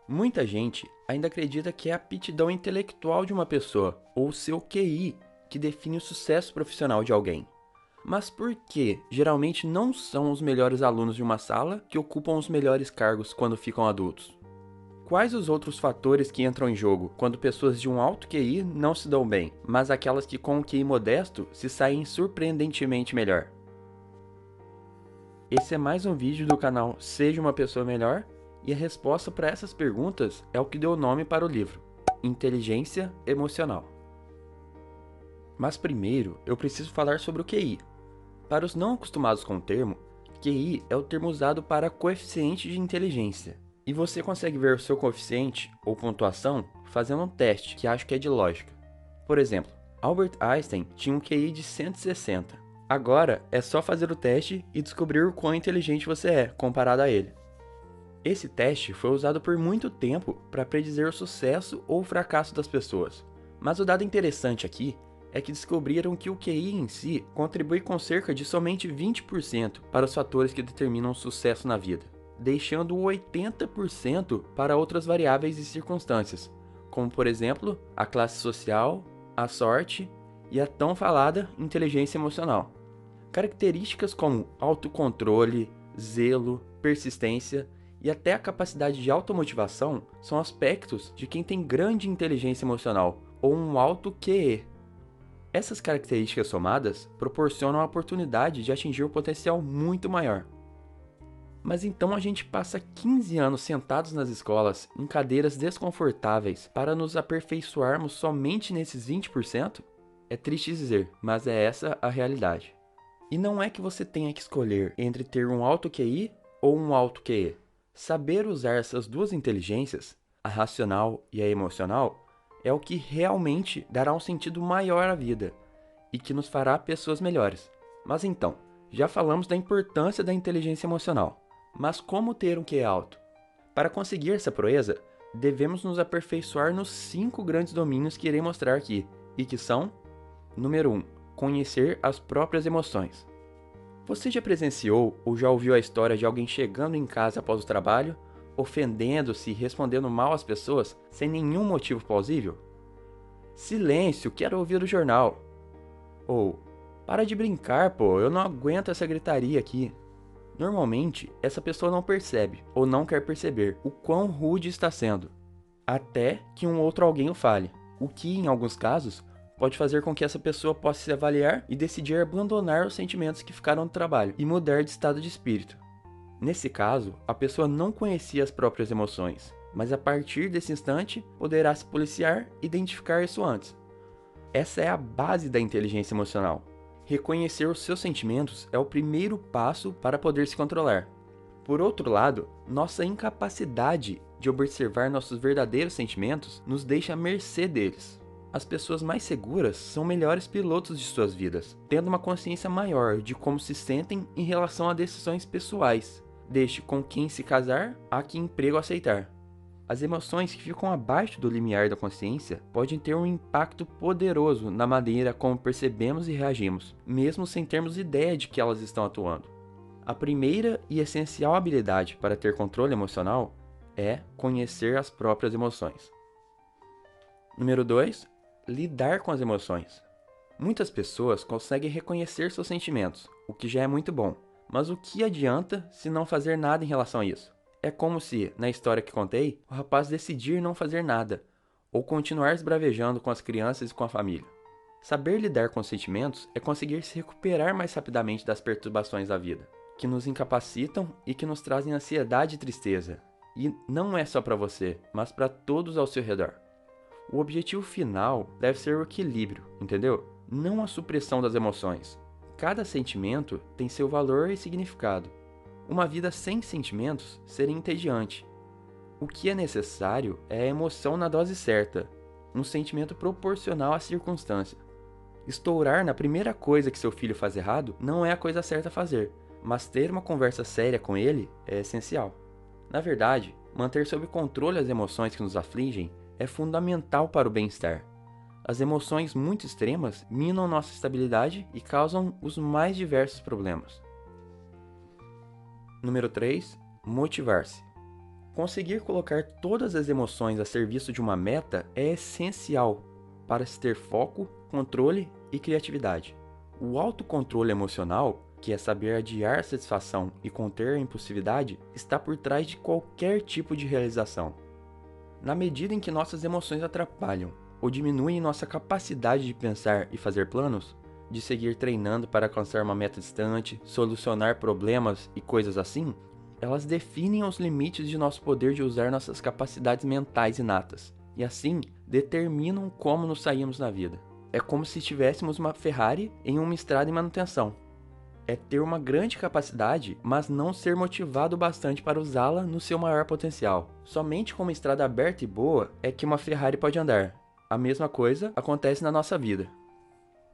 Muita gente ainda acredita que é a aptidão intelectual de uma pessoa, ou seu QI, que define o sucesso profissional de alguém. Mas por que geralmente não são os melhores alunos de uma sala que ocupam os melhores cargos quando ficam adultos? Quais os outros fatores que entram em jogo quando pessoas de um alto QI não se dão bem, mas aquelas que com um QI modesto se saem surpreendentemente melhor? Esse é mais um vídeo do canal Seja uma Pessoa Melhor, e a resposta para essas perguntas é o que deu nome para o livro, Inteligência Emocional. Mas primeiro, eu preciso falar sobre o QI. Para os não acostumados com o termo, QI é o termo usado para coeficiente de inteligência. E você consegue ver o seu coeficiente ou pontuação fazendo um teste que acho que é de lógica. Por exemplo, Albert Einstein tinha um QI de 160. Agora é só fazer o teste e descobrir o quão inteligente você é comparado a ele. Esse teste foi usado por muito tempo para predizer o sucesso ou o fracasso das pessoas. Mas o dado interessante aqui é que descobriram que o QI em si contribui com cerca de somente 20% para os fatores que determinam o sucesso na vida, deixando 80% para outras variáveis e circunstâncias, como por exemplo, a classe social, a sorte e a tão falada inteligência emocional. Características como autocontrole, zelo, persistência e até a capacidade de automotivação são aspectos de quem tem grande inteligência emocional ou um alto QE. Essas características somadas proporcionam a oportunidade de atingir um potencial muito maior. Mas então a gente passa 15 anos sentados nas escolas em cadeiras desconfortáveis para nos aperfeiçoarmos somente nesses 20%? É triste dizer, mas é essa a realidade. E não é que você tenha que escolher entre ter um alto QI ou um alto QE. Saber usar essas duas inteligências, a racional e a emocional, é o que realmente dará um sentido maior à vida e que nos fará pessoas melhores. Mas então, já falamos da importância da inteligência emocional. Mas como ter um QI alto? Para conseguir essa proeza, devemos nos aperfeiçoar nos 5 grandes domínios que irei mostrar aqui, e que são: número 1. Conhecer as próprias emoções. Você já presenciou ou já ouviu a história de alguém chegando em casa após o trabalho, ofendendo-se e respondendo mal às pessoas sem nenhum motivo plausível? Silêncio, quero ouvir o jornal. Ou, para de brincar, pô, eu não aguento essa gritaria aqui. Normalmente, essa pessoa não percebe ou não quer perceber o quão rude está sendo, até que um outro alguém o fale, o que, em alguns casos, pode fazer com que essa pessoa possa se avaliar e decidir abandonar os sentimentos que ficaram no trabalho e mudar de estado de espírito. Nesse caso, a pessoa não conhecia as próprias emoções, mas a partir desse instante poderá se policiar e identificar isso antes. Essa é a base da inteligência emocional. Reconhecer os seus sentimentos é o primeiro passo para poder se controlar. Por outro lado, nossa incapacidade de observar nossos verdadeiros sentimentos nos deixa à mercê deles. As pessoas mais seguras são melhores pilotos de suas vidas, tendo uma consciência maior de como se sentem em relação a decisões pessoais, desde com quem se casar a que emprego aceitar. As emoções que ficam abaixo do limiar da consciência podem ter um impacto poderoso na maneira como percebemos e reagimos, mesmo sem termos ideia de que elas estão atuando. A primeira e essencial habilidade para ter controle emocional é conhecer as próprias emoções. Número 2. Lidar com as emoções. Muitas pessoas conseguem reconhecer seus sentimentos, o que já é muito bom, mas o que adianta se não fazer nada em relação a isso? É como se, na história que contei, o rapaz decidir não fazer nada, ou continuar esbravejando com as crianças e com a família. Saber lidar com os sentimentos é conseguir se recuperar mais rapidamente das perturbações da vida, que nos incapacitam e que nos trazem ansiedade e tristeza. E não é só para você, mas para todos ao seu redor. O objetivo final deve ser o equilíbrio, entendeu? Não a supressão das emoções. Cada sentimento tem seu valor e significado. Uma vida sem sentimentos seria entediante. O que é necessário é a emoção na dose certa, um sentimento proporcional à circunstância. Estourar na primeira coisa que seu filho faz errado não é a coisa certa a fazer, mas ter uma conversa séria com ele é essencial. Na verdade, manter sob controle as emoções que nos afligem é fundamental para o bem-estar. As emoções muito extremas minam nossa estabilidade e causam os mais diversos problemas. Número 3. Motivar-se. Conseguir colocar todas as emoções a serviço de uma meta é essencial para se ter foco, controle e criatividade. O autocontrole emocional, que é saber adiar a satisfação e conter a impulsividade, está por trás de qualquer tipo de realização. Na medida em que nossas emoções atrapalham ou diminuem nossa capacidade de pensar e fazer planos, de seguir treinando para alcançar uma meta distante, solucionar problemas e coisas assim, elas definem os limites de nosso poder de usar nossas capacidades mentais inatas, e assim determinam como nos saímos na vida. É como se tivéssemos uma Ferrari em uma estrada em manutenção. É ter uma grande capacidade, mas não ser motivado bastante para usá-la no seu maior potencial. Somente com uma estrada aberta e boa é que uma Ferrari pode andar. A mesma coisa acontece na nossa vida.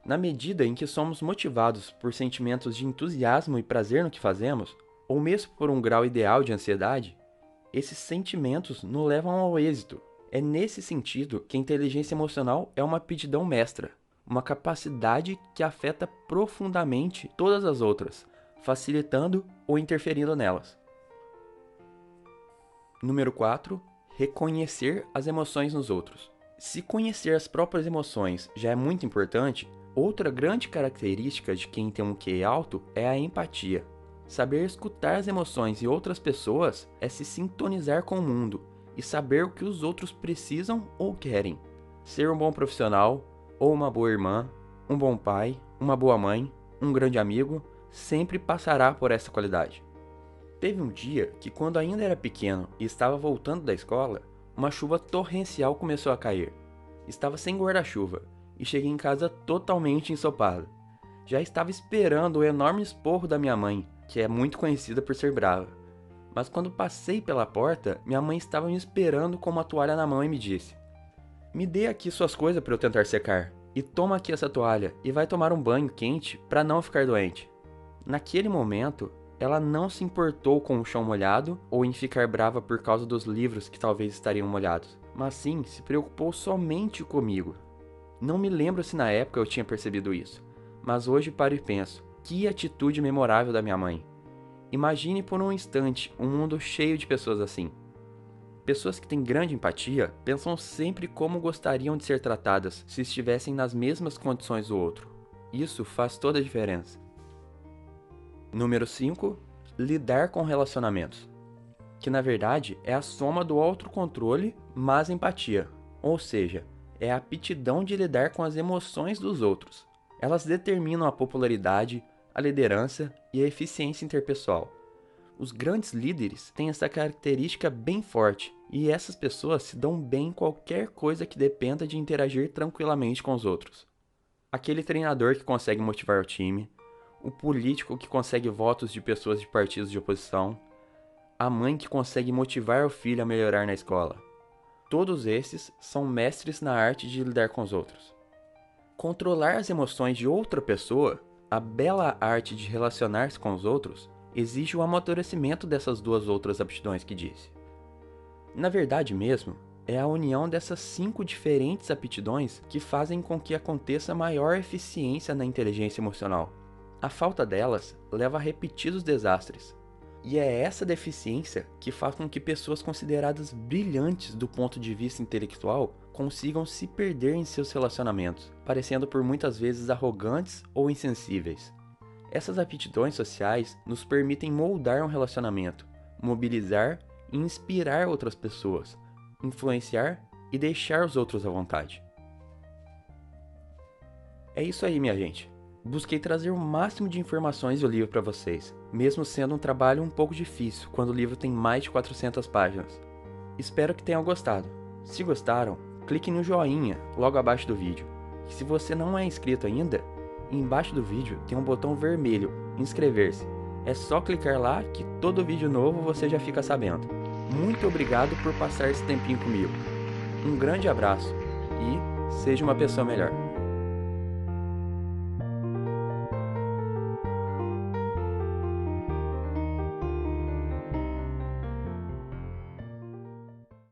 Na medida em que somos motivados por sentimentos de entusiasmo e prazer no que fazemos, ou mesmo por um grau ideal de ansiedade, esses sentimentos nos levam ao êxito. É nesse sentido que a inteligência emocional é uma aptidão mestra, uma capacidade que afeta profundamente todas as outras, facilitando ou interferindo nelas. Número 4. Reconhecer as emoções nos outros. Se conhecer as próprias emoções já é muito importante, outra grande característica de quem tem um QI alto é a empatia. Saber escutar as emoções de outras pessoas é se sintonizar com o mundo e saber o que os outros precisam ou querem. Ser um bom profissional, ou uma boa irmã, um bom pai, uma boa mãe, um grande amigo, sempre passará por essa qualidade. Teve um dia que, quando ainda era pequeno e estava voltando da escola, uma chuva torrencial começou a cair. Estava sem guarda-chuva e cheguei em casa totalmente ensopado. Já estava esperando o enorme esporro da minha mãe, que é muito conhecida por ser brava. Mas quando passei pela porta, minha mãe estava me esperando com uma toalha na mão e me disse: "Me dê aqui suas coisas para eu tentar secar, e toma aqui essa toalha e vai tomar um banho quente para não ficar doente." Naquele momento, ela não se importou com o chão molhado ou em ficar brava por causa dos livros que talvez estariam molhados, mas sim se preocupou somente comigo. Não me lembro se na época eu tinha percebido isso, mas hoje paro e penso: que atitude memorável da minha mãe. Imagine por um instante um mundo cheio de pessoas assim. Pessoas que têm grande empatia pensam sempre como gostariam de ser tratadas se estivessem nas mesmas condições do outro. Isso faz toda a diferença. Número 5. Lidar com relacionamentos. Que na verdade é a soma do autocontrole mais empatia, ou seja, é a aptidão de lidar com as emoções dos outros. Elas determinam a popularidade, a liderança e a eficiência interpessoal. Os grandes líderes têm essa característica bem forte, e essas pessoas se dão bem em qualquer coisa que dependa de interagir tranquilamente com os outros. Aquele treinador que consegue motivar o time, o político que consegue votos de pessoas de partidos de oposição, a mãe que consegue motivar o filho a melhorar na escola. Todos esses são mestres na arte de lidar com os outros. Controlar as emoções de outra pessoa, a bela arte de relacionar-se com os outros, exige o amadurecimento dessas duas outras aptidões que disse. Na verdade mesmo, é a união dessas 5 diferentes aptidões que fazem com que aconteça maior eficiência na inteligência emocional. A falta delas leva a repetidos desastres. E é essa deficiência que faz com que pessoas consideradas brilhantes do ponto de vista intelectual consigam se perder em seus relacionamentos, parecendo por muitas vezes arrogantes ou insensíveis. Essas aptidões sociais nos permitem moldar um relacionamento, mobilizar e inspirar outras pessoas, influenciar e deixar os outros à vontade. É isso aí, minha gente. Busquei trazer o máximo de informações do livro para vocês, mesmo sendo um trabalho um pouco difícil quando o livro tem mais de 400 páginas. Espero que tenham gostado. Se gostaram, clique no joinha logo abaixo do vídeo. E se você não é inscrito ainda, embaixo do vídeo tem um botão vermelho, inscrever-se. É só clicar lá que todo vídeo novo você já fica sabendo. Muito obrigado por passar esse tempinho comigo. Um grande abraço e seja uma pessoa melhor.